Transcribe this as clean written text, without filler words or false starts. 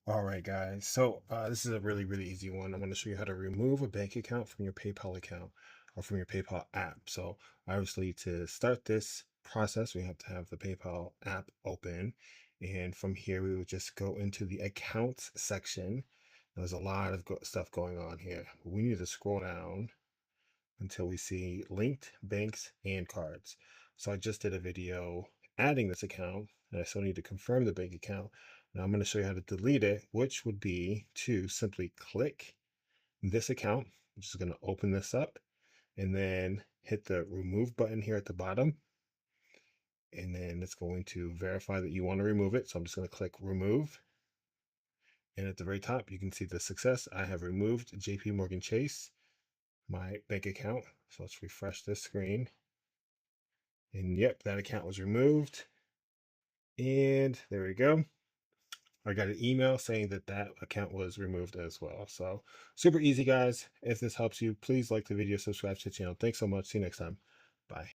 All right, guys. This is a really easy one. I'm going to show you how to remove a bank account from your PayPal account or from your PayPal app. So obviously, to start this process, we have to have the PayPal app open. And from here, we would just go into the accounts section. There's a lot of stuff going on here. We need to scroll down until we see linked banks and cards. So I just did a video adding this account, and I still need to confirm the bank account. Now I'm going to show you how to delete it, which would be to simply click this account. I'm just going to open this up and then hit the remove button here at the bottom. And then it's going to verify that you want to remove it. So I'm just going to click remove. And at the very top, you can see the success. I have removed JP Morgan Chase, my bank account. So let's refresh this screen. And yep, that account was removed. And there we go. I got an email saying that that account was removed as well. So super easy, guys. If this helps you, please like the video, subscribe to the channel. Thanks so much. See you next time. Bye.